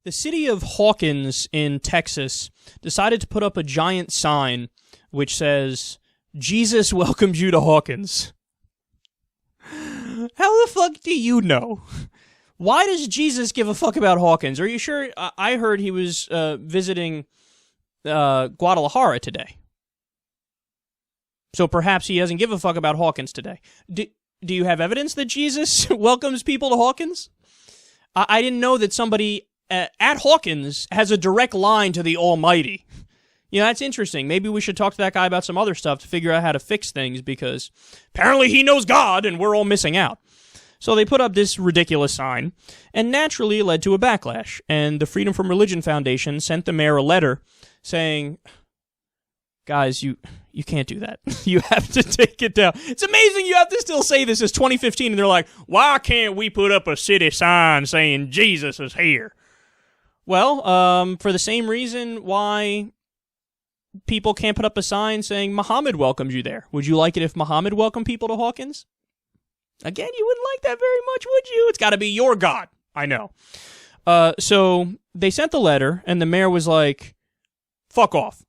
The city of Hawkins in Texas decided to put up a giant sign which says, "Jesus welcomes you to Hawkins." How the fuck do you know? Why does Jesus give a fuck about Hawkins? Are you sure? I heard he was visiting Guadalajara today. So perhaps he doesn't give a fuck about Hawkins today. Do you have evidence that Jesus welcomes people to Hawkins? I didn't know that somebody at Hawkins has a direct line to the Almighty. You know, that's interesting. Maybe we should talk to that guy about some other stuff to figure out how to fix things, because apparently he knows God and we're all missing out. So they put up this ridiculous sign, and naturally it led to a backlash. And the Freedom from Religion Foundation sent the mayor a letter saying, guys, you can't do that. You have to take it down. It's amazing you have to still say this as 2015, and they're like, why can't we put up a city sign saying Jesus is here? Well, for the same reason why people can't put up a sign saying Muhammad welcomes you there. Would you like it if Muhammad welcomed people to Hawkins? Again, you wouldn't like that very much, would you? It's got to be your God. I know. So they sent the letter, and the mayor was like, fuck off.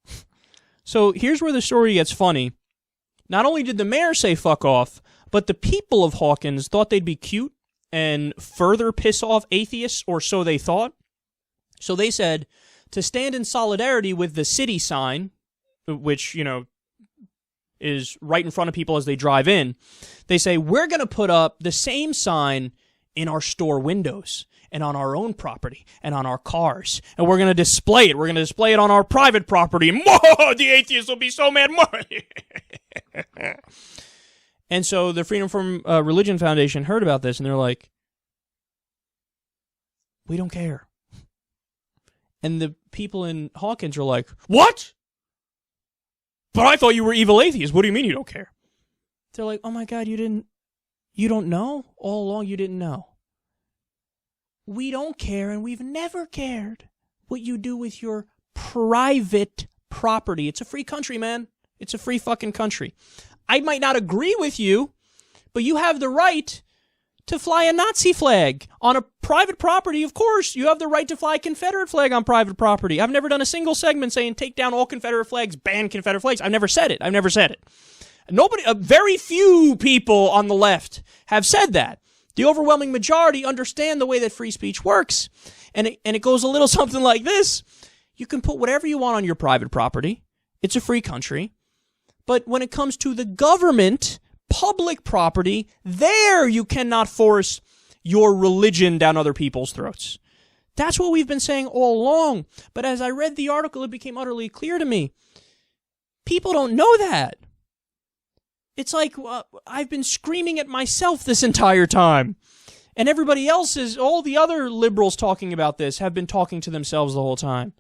So here's where the story gets funny. Not only did the mayor say fuck off, but the people of Hawkins thought they'd be cute and further piss off atheists, or so they thought. So they said, to stand in solidarity with the city sign, which, you know, is right in front of people as they drive in, they say, we're going to put up the same sign in our store windows and on our own property and on our cars. And we're going to display it. We're going to display it on our private property. The atheists will be so mad. And so the Freedom from Religion Foundation heard about this, and they're like, we don't care. And the people in Hawkins are like, what? But I thought you were evil atheists. What do you mean you don't care? They're like, oh my God, you don't know? All along you didn't know. We don't care, and we've never cared what you do with your private property. It's a free country, man. It's a free fucking country. I might not agree with you, but you have the right to fly a Nazi flag on a private property. Of course, you have the right to fly a Confederate flag on private property. I've never done a single segment saying take down all Confederate flags, ban Confederate flags. I've never said it. Nobody, very few people on the left have said that. The overwhelming majority understand the way that free speech works, and it goes a little something like this. You can put whatever you want on your private property. It's a free country. But when it comes to the government, public property, there you cannot force your religion down other people's throats. That's what we've been saying all along. But as I read the article, it became utterly clear to me. People don't know that. It's like I've been screaming at myself this entire time. And everybody else all the other liberals talking about this have been talking to themselves the whole time.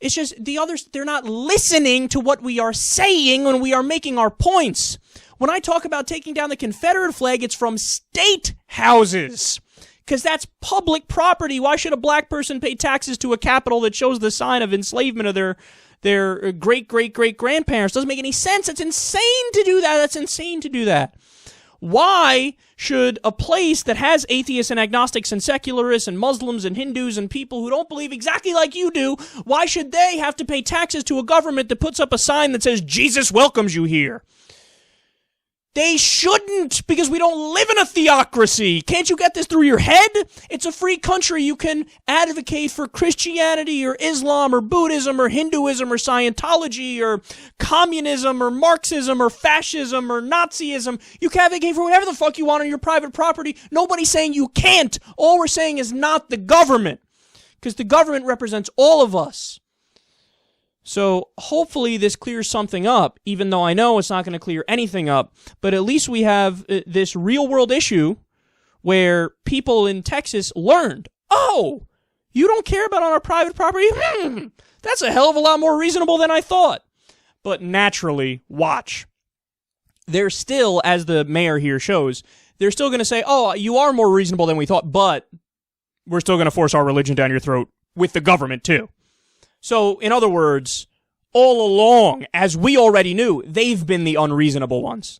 It's just the others, they're not listening to what we are saying when we are making our points. When I talk about taking down the Confederate flag, it's from state houses, because that's public property. Why should a black person pay taxes to a capital that shows the sign of enslavement of their great-great-great-grandparents? Doesn't make any sense. It's insane to do that. That's insane to do that. Why should a place that has atheists and agnostics and secularists and Muslims and Hindus and people who don't believe exactly like you do, why should they have to pay taxes to a government that puts up a sign that says, Jesus welcomes you here? They shouldn't, because we don't live in a theocracy. Can't you get this through your head? It's a free country. You can advocate for Christianity or Islam or Buddhism or Hinduism or Scientology or communism or Marxism or fascism or Nazism. You can advocate for whatever the fuck you want on your private property. Nobody's saying you can't. All we're saying is not the government, because the government represents all of us. So hopefully this clears something up, even though I know it's not going to clear anything up. But at least we have this real-world issue where people in Texas learned, oh, you don't care about on our private property? That's a hell of a lot more reasonable than I thought. But naturally, watch. They're still, as the mayor here shows, they're still going to say, oh, you are more reasonable than we thought, but we're still going to force our religion down your throat with the government, too. So, in other words, all along, as we already knew, they've been the unreasonable ones.